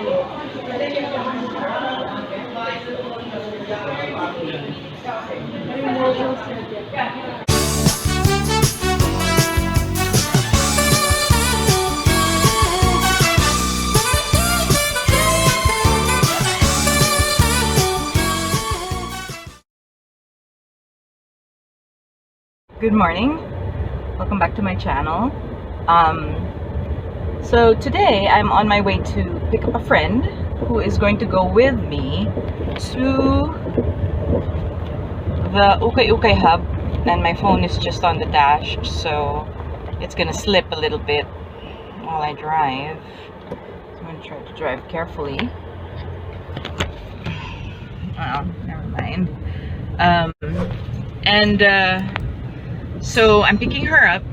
Good morning, welcome back to my channel. So today I'm on my way to pick up a friend who is going to go with me to the Ukay Ukay Hub, and my phone is just on the dash, so it's gonna slip a little bit while I drive. So I'm gonna try to drive carefully. Oh, never mind. So I'm picking her up.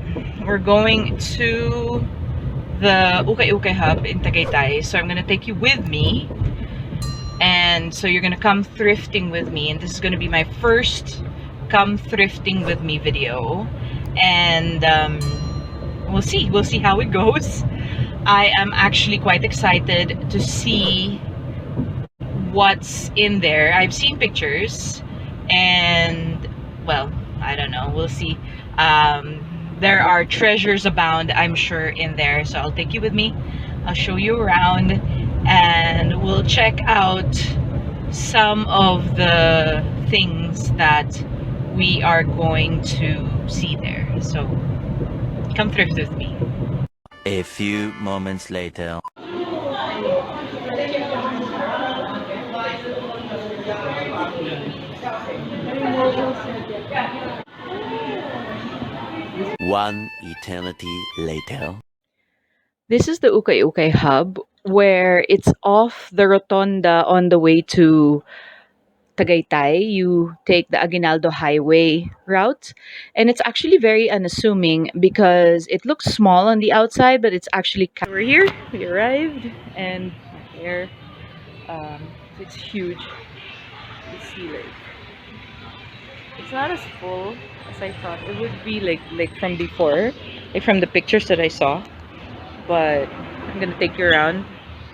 We're going to the Ukay Ukay Hub in Tagaytay. So I'm gonna take you with me, and so you're gonna come thrifting with me. And this is gonna be my first come thrifting with me video. And we'll see how it goes. I am actually quite excited to see what's in there. I've seen pictures, and well, I don't know, we'll see. There are treasures abound, I'm sure, in there. So I'll take you with me, I'll show you around, and we'll check out some of the things that we are going to see there. So come thrift with me. A few moments later. One eternity later. This is the Ukay Ukay Hub, where it's off the rotunda on the way to Tagaytay. You take the Aguinaldo Highway route, and it's actually very unassuming because it looks small on the outside, but it's actually we're here. We arrived, and here, it's huge. You see, like, it's not as full as I thought it would be, like from before, like from the pictures that I saw. But I'm gonna take you around.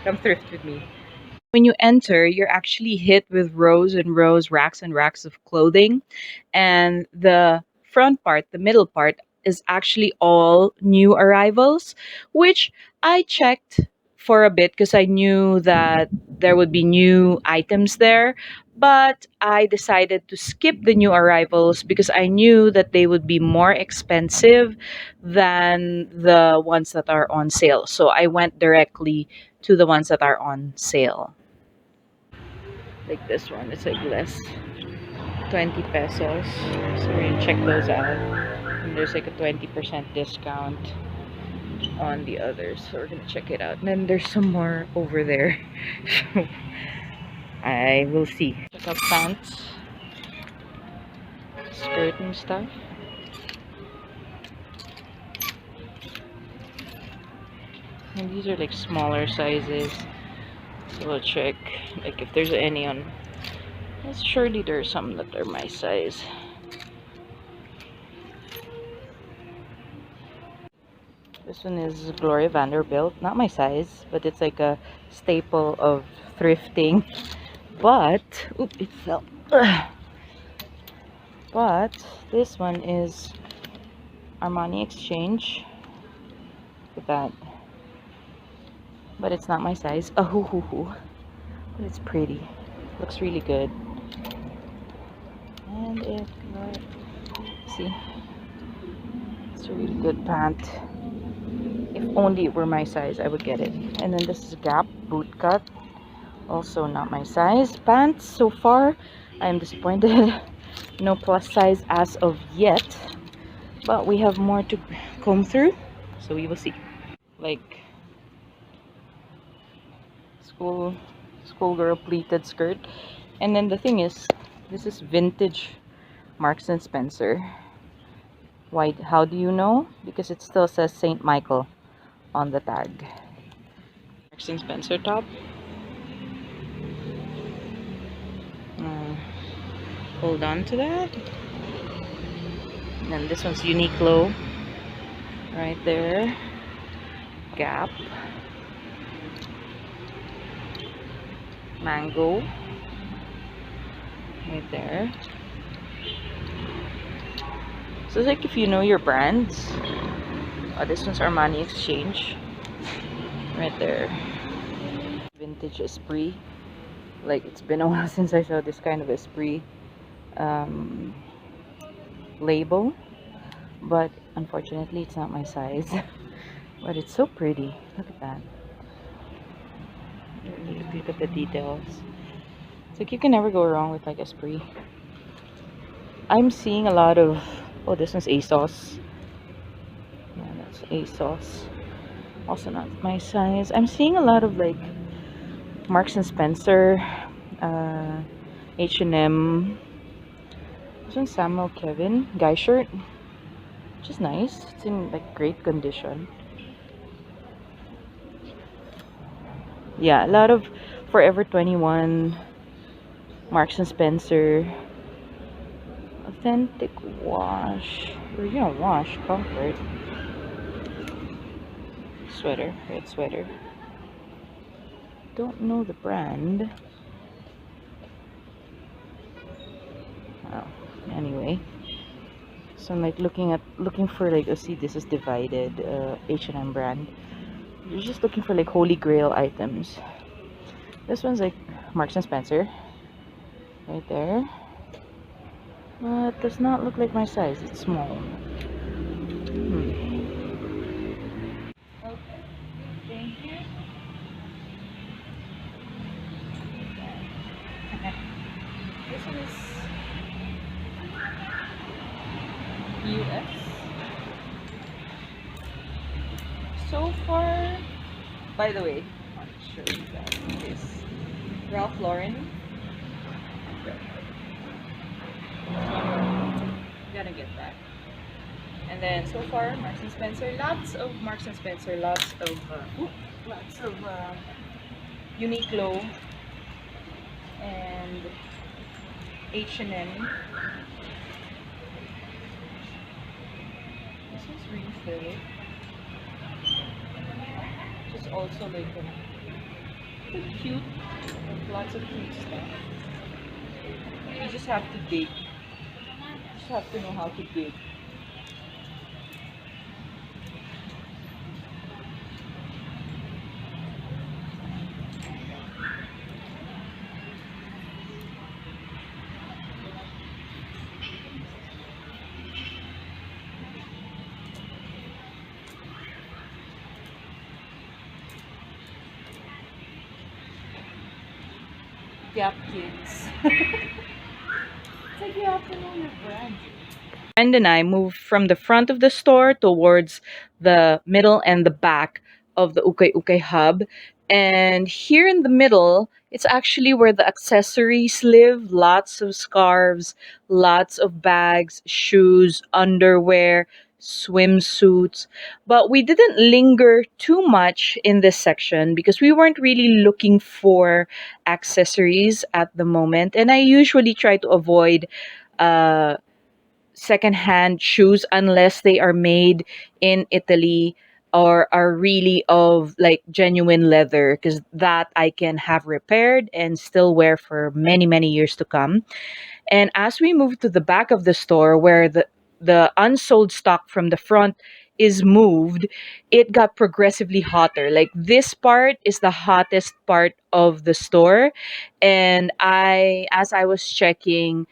Come thrift with me. When you enter, you're actually hit with rows and rows, racks and racks of clothing, and the front part, the middle part, is actually all new arrivals, which I checked for a bit because I knew that there would be new items there, but I decided to skip the new arrivals because I knew that they would be more expensive than the ones that are on sale. So I went directly to the ones that are on sale. Like this one, it's like less, 20 pesos. So we're gonna check those out. And there's like a 20% discount on the others, so we're gonna check it out. And then there's some more over there. So I will see. Check out pants, skirt and stuff. And these are like smaller sizes. So we'll check like if there's any on. Surely there are some that are my size. This one is Gloria Vanderbilt, not my size, but it's like a staple of thrifting. But oop, it fell. But this one is Armani Exchange. Look at that. But it's not my size. Oh, but it's pretty. Looks really good. And it got, see, it's a really good pant. If only it were my size, I would get it. And then this is Gap boot cut. Also not my size. Pants, so far, I am disappointed. No plus size as of yet. But we have more to comb through, so we will see. Like schoolgirl pleated skirt. And then the thing is, this is vintage Marks and Spencer. Why? How do you know? Because it still says St. Michael on the tag. Marks and Spencer top. Hold on to that. And then this one's Uniqlo. Right there. Gap. mango right there. So it's like if you know your brands. This one's Armani Exchange right there. Vintage Esprit. Like it's been a while since I saw this kind of Esprit um, label, but unfortunately it's not my size. But it's so pretty. Look at that. Look at the details. It's like you can never go wrong with like Esprit. I'm seeing a lot of, oh, this one's ASOS. Yeah, that's ASOS. Also not my size. I'm seeing a lot of like Marks and Spencer, H&M. This one's Samuel Kevin guy shirt, which is nice. It's in like great condition. Yeah, a lot of Forever 21, Marks and Spencer, authentic wash, original wash, comfort, sweater, red sweater. Don't know the brand. Oh, anyway. So I'm like looking for like, oh, see, this is divided, H&M brand. You're just looking for like holy grail items. This one's like Marks and Spencer right there, but does not look like my size. It's small. Okay, thank you. This one is US. So far, by the way, I want to show you guys this Ralph Lauren. Gotta get that. And then so far, Marks and Spencer, lots of Marks and Spencer, lots of Uniqlo and H&M. This is refill. Just also like cute, lots of cute stuff. You just have to dig. You just have to know how to dig. Gap kids. It's like you have to know your brand. Friend and I moved from the front of the store towards the middle and the back of the Ukay Ukay Hub. And here in the middle, it's actually where the accessories live. Lots of scarves, lots of bags, shoes, underwear, swimsuits. But we didn't linger too much in this section because we weren't really looking for accessories at the moment. And I usually try to avoid uh secondhand shoes unless they are made in Italy or are really of like genuine leather, because that I can have repaired and still wear for many many years to come. And as we move to the back of the store where the unsold stock from the front is moved, it got progressively hotter. Like this part is the hottest part of the store. And as I was checking,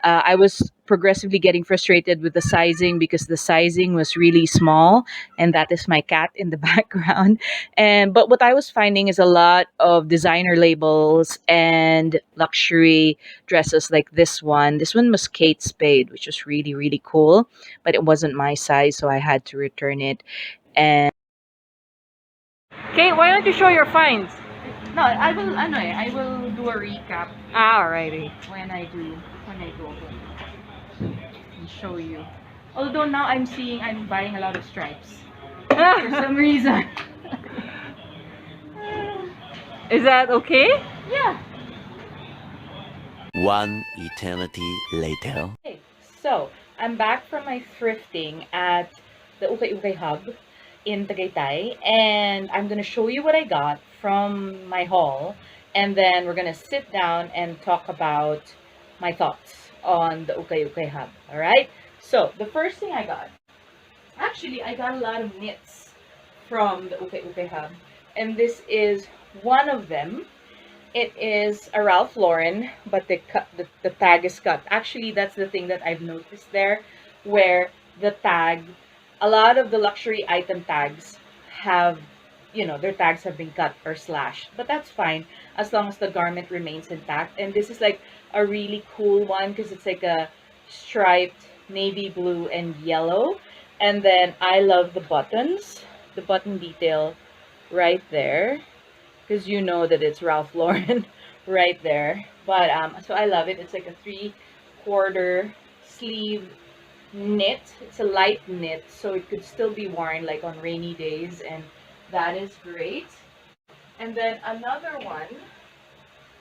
I was progressively getting frustrated with the sizing because the sizing was really small, and that is my cat in the background. And but what I was finding is a lot of designer labels and luxury dresses like this one. This one was Kate Spade, which was really really cool, but it wasn't my size, so I had to return it. And Kate, why don't you show your finds? No, I will. I will do a recap. Alrighty. When I go and show you. Although now I'm buying a lot of stripes for some reason. Is that okay? Yeah. One eternity later. Okay, so I'm back from my thrifting at the Ukay Ukay Hub in Tagaytay, and I'm gonna show you what I got from my haul. and then we're gonna sit down and talk about my thoughts on the Ukay Ukay Hub. All right. So the first thing I got, actually, I got a lot of knits from the Ukay Ukay Hub, and this is one of them. It is a Ralph Lauren, but the tag is cut. Actually, that's the thing that I've noticed there, where the tag, a lot of the luxury item tags have, their tags have been cut or slashed. But that's fine as long as the garment remains intact. And this is like a really cool one because it's like a striped navy blue and yellow. And then I love the buttons, the button detail right there, because you know that it's Ralph Lauren right there. But so I love it. It's like a 3/4 sleeve knit. It's a light knit, so it could still be worn like on rainy days, and that is great. And then another one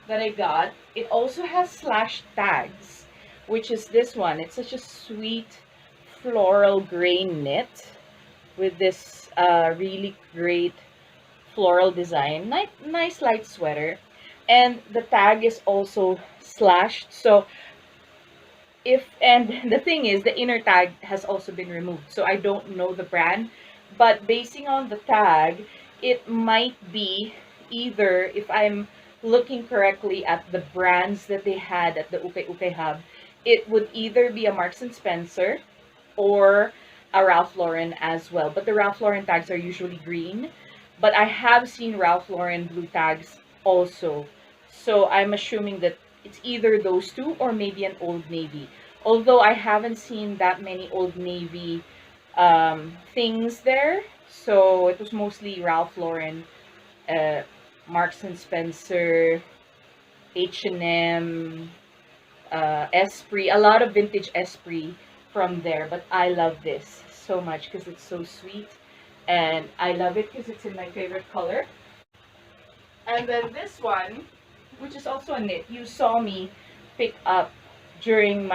that I got, it also has slash tags, which is this one. It's such a sweet floral gray knit with this really great floral design. Nice light sweater. And the tag is also slashed. So and the thing is, the inner tag has also been removed. So I don't know the brand, but basing on the tag, it might be either, if I'm looking correctly at the brands that they had at the Ukay Ukay Hub, it would either be a Marks and Spencer or a Ralph Lauren as well. But the Ralph Lauren tags are usually green. But I have seen Ralph Lauren blue tags also. So I'm assuming that it's either those two or maybe an Old Navy. Although I haven't seen that many Old Navy things there. So it was mostly Ralph Lauren, uh, Marks and Spencer, H&M, Esprit, a lot of vintage Esprit from there. But I love this so much because it's so sweet. And I love it because it's in my favorite color. And then this one, which is also a knit, you saw me pick up during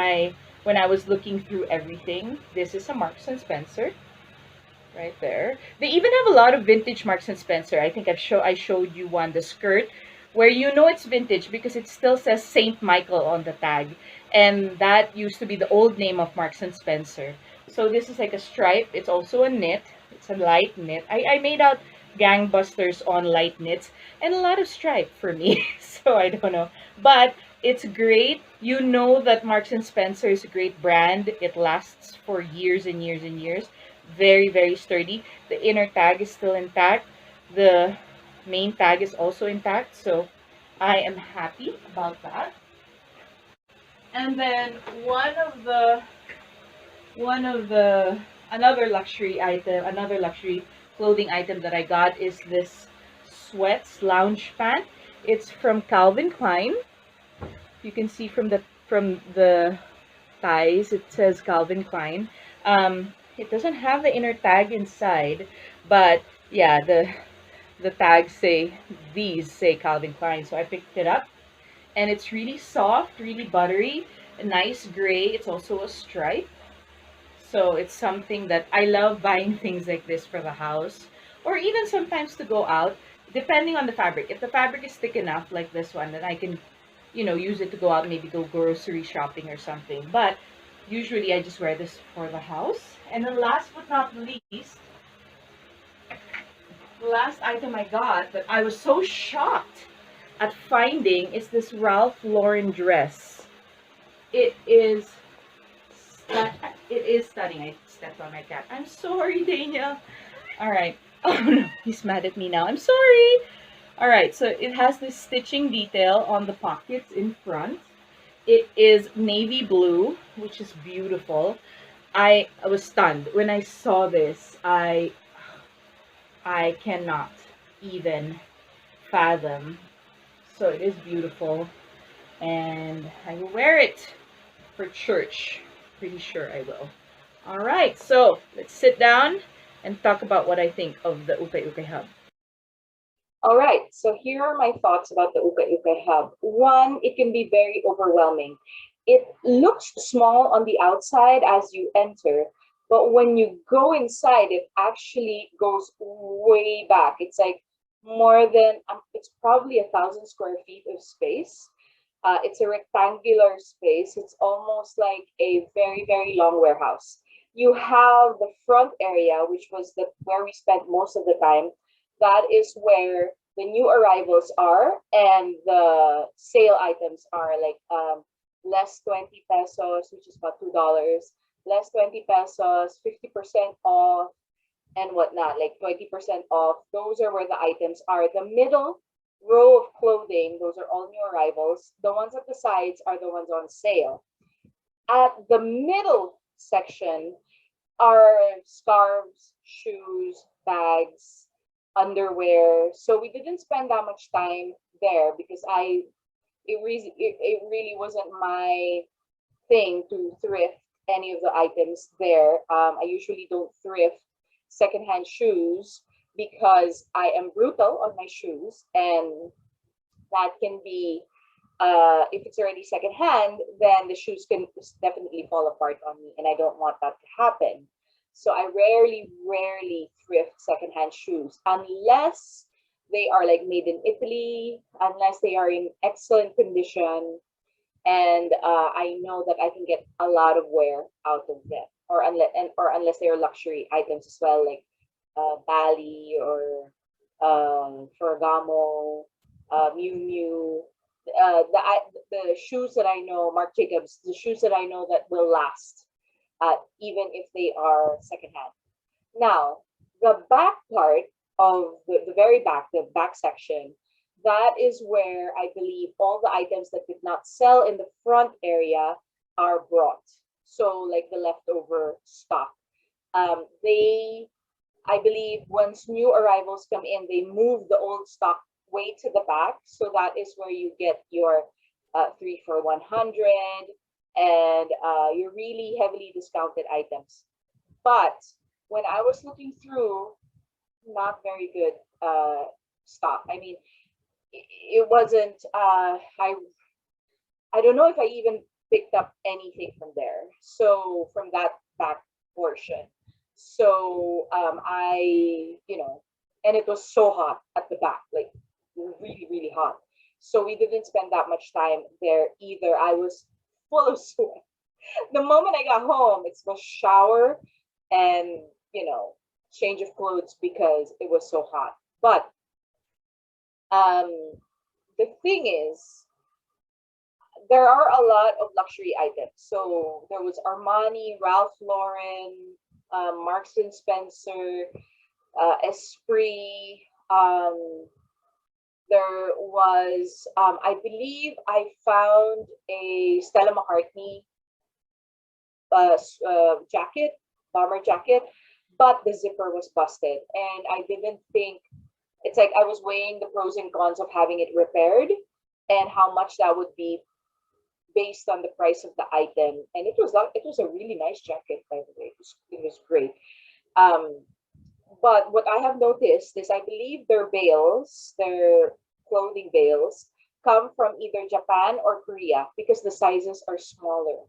when I was looking through everything. This is a Marks and Spencer right there. They even have a lot of vintage Marks and Spencer. I think I showed you one, the skirt, where you know it's vintage because it still says Saint Michael on the tag, and that used to be the old name of Marks and Spencer. So this is like a stripe. It's also a knit. It's a light knit. I made out gangbusters on light knits and a lot of stripe for me. So I don't know, but it's great. You know that Marks and Spencer is a great brand. It lasts for years and years and years. Very, very sturdy. The inner tag is still intact. The main tag is also intact. So I am happy about that. And then one of the another luxury item, another luxury clothing item that I got is this sweats lounge pant. It's from Calvin Klein. You can see from the ties, it says Calvin Klein. It doesn't have the inner tag inside, but yeah, the tags say Calvin Klein. So I picked it up, and it's really soft, really buttery, a nice gray. It's also a stripe. So it's something that I love buying things like this for the house, or even sometimes to go out, depending on the fabric. If the fabric is thick enough, like this one, then I can, use it to go out, maybe go grocery shopping or something. But usually I just wear this for the house. And then last but not least, the last item I got that I was so shocked at finding is this Ralph Lauren dress. It is it is stunning. I stepped on my cat. I'm sorry, Daniel. All right. Oh no, he's mad at me now. I'm sorry. All right. So it has this stitching detail on the pockets in front. It is navy blue, which is beautiful. I was stunned when I saw this. I cannot even fathom. So it is beautiful, and I will wear it for church. Pretty sure I will. All right, so let's sit down and talk about what I think of the Ukay Ukay Hub. All right, so here are my thoughts about the Ukay Ukay Hub. One, it can be very overwhelming. It looks small on the outside as you enter, but when you go inside, it actually goes way back. It's like more than it's probably 1,000 square feet of space. It's a rectangular space. It's almost like a very, very long warehouse. You have the front area, which was the where we spent most of the time. That is where the new arrivals are, and the sale items are like less 20 pesos, which is about $2, less 20 pesos, 50% off, and whatnot, like 20% off. Those are where the items are. The middle row of clothing, those are all new arrivals. The ones at the sides are the ones on sale. At the middle section are scarves, shoes, bags, underwear. So we didn't spend that much time there because it really wasn't my thing to thrift any of the items there. I usually don't thrift secondhand shoes because I am brutal on my shoes, and that can be if it's already secondhand, then the shoes can definitely fall apart on me, and I don't want that to happen. So I rarely thrift secondhand shoes unless they are like made in Italy, unless they are in excellent condition, and I know that I can get a lot of wear out of them, or unless they are luxury items as well, like Bali or Ferragamo, Miu Miu. The shoes that I know, Marc Jacobs, the shoes that I know that will last, even if they are secondhand. Now, the back part of the very back, the back section, that is where I believe all the items that did not sell in the front area are brought. So, like the leftover stock. They, I believe, once new arrivals come in, they move the old stock way to the back. So that is where you get your 3 for 100 and your really heavily discounted items. But when I was looking through, not very good stock. I mean, it wasn't. I don't know if I even picked up anything from there. So from that back portion. So and it was so hot at the back, like really hot. So we didn't spend that much time there either. I was full of sweat. The moment I got home, it was shower and you know change of clothes because it was so hot. But um, the thing is, there are a lot of luxury items. So there was Armani, Ralph Lauren, Marks and Spencer, Esprit. There was, I believe, I found a Stella McCartney jacket, bomber jacket, but the zipper was busted, and I didn't think it's like I was weighing the pros and cons of having it repaired and how much that would be based on the price of the item. And it was a really nice jacket, by the way. It was great. Um, but what I have noticed is I believe their clothing bales, come from either Japan or Korea because the sizes are smaller.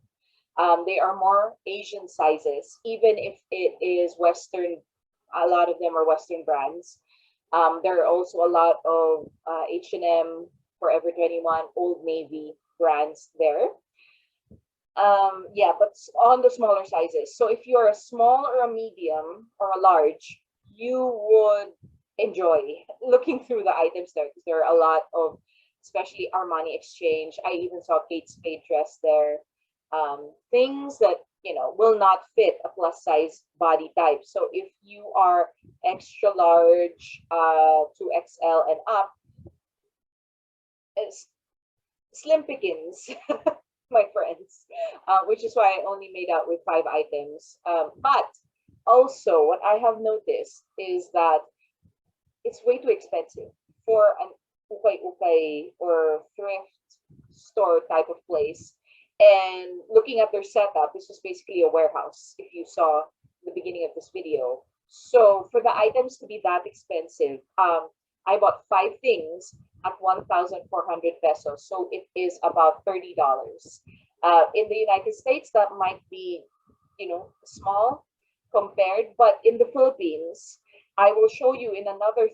They are more Asian sizes, even if it is Western. A lot of them are Western brands. There are also a lot of H&M, Forever 21, Old Navy brands there. Yeah, but on the smaller sizes. So if you're a small or a medium or a large, you would enjoy looking through the items there because there are a lot of, especially Armani Exchange. I even saw Kate Spade dress there. Things that will not fit a plus size body type. So if you are extra large to XL and up, it's slim pickings, my friends, which is why I only made out with 5 items. But also, what I have noticed is that it's way too expensive for an ukay ukay or thrift store type of place. And looking at their setup, this was basically a warehouse, if you saw the beginning of this video. So for the items to be that expensive, I bought 5 things at 1,400 pesos. So it is about $30. In the United States, that might be, small compared, but in the Philippines, I will show you in another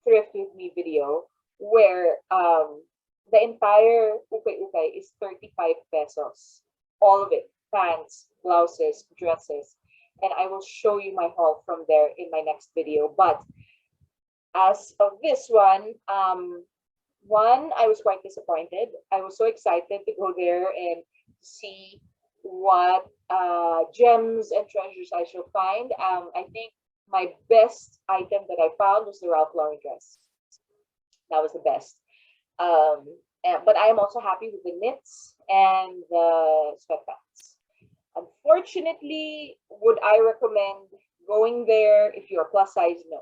Thrift With Me video where the entire Ukay Ukay is 35 pesos. All of it. Pants, blouses, dresses. And I will show you my haul from there in my next video. But as of this one, I was quite disappointed. I was so excited to go there and see what gems and treasures I shall find. I think my best item that I found was the Ralph Lauren dress. That was the best. But I am also happy with the knits and the sweatpants. Unfortunately, would I recommend going there if you're plus size? No,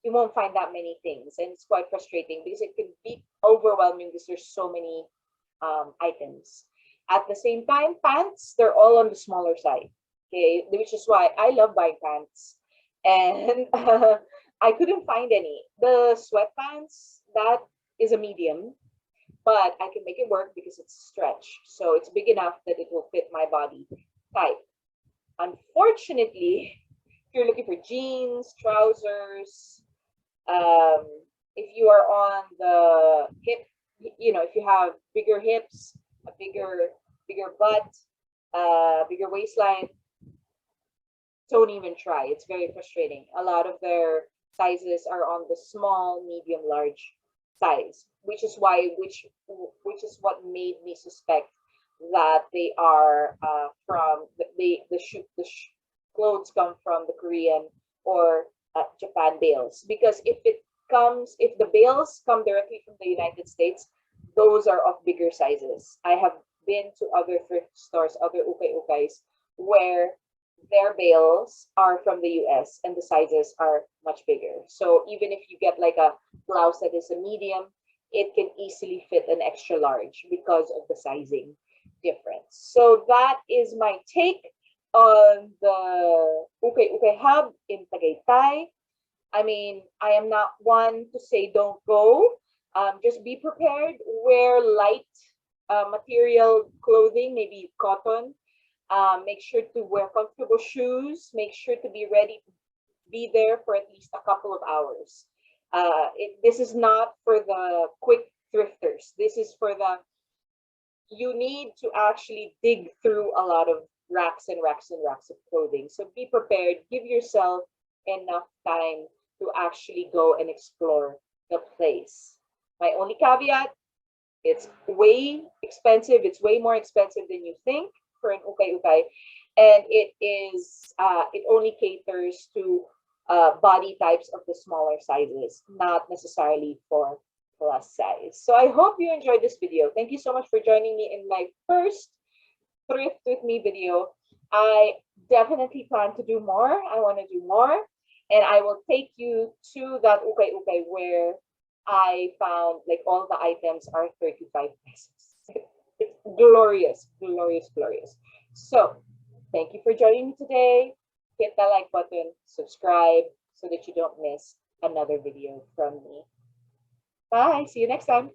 you won't find that many things, and it's quite frustrating because it can be overwhelming because there's so many items. At the same time, pants, they're all on the smaller side. Okay, which is why I love buying pants, and I couldn't find any. The sweatpants, that is a medium, but I can make it work because it's stretch, so it's big enough that it will fit my body type. Unfortunately, if you're looking for jeans, trousers, um, if you are on the hip, if you have bigger hips, a bigger butt, bigger waistline, don't even try. It's very frustrating. A lot of their sizes are on the small, medium, large size, which is which is what made me suspect that they are from the clothes come from the Korean or Japan bales. Because if the bales come directly from the United States, those are of bigger sizes. I have been to other thrift stores, other ukay ukays, where their bales are from the US and the sizes are much bigger. So even if you get like a blouse that is a medium, it can easily fit an extra large because of the sizing difference. So that is my take on the Ukay Ukay Hub in Tagaytay. I mean, I am not one to say don't go. Just be prepared. Wear light material clothing, maybe cotton. Make sure to wear comfortable shoes. Make sure to be ready to be there for at least a couple of hours. This is not for the quick thrifters. This is for you need to actually dig through a lot of racks and racks and racks of clothing. So be prepared. Give yourself enough time to actually go and explore the place. My only caveat, it's way expensive. It's way more expensive than you think for an ukay ukay, and it only caters to body types of the smaller sizes, not necessarily for plus size. So I hope you enjoyed this video. Thank you so much for joining me in my first Thrift With Me video. I definitely plan to do more. I want to do more, and I will take you to that ukay ukay where I found like all the items are 35 pesos. It's glorious, glorious, glorious. So thank you for joining me today. Hit that like button, subscribe so that you don't miss another video from me. Bye. See you next time.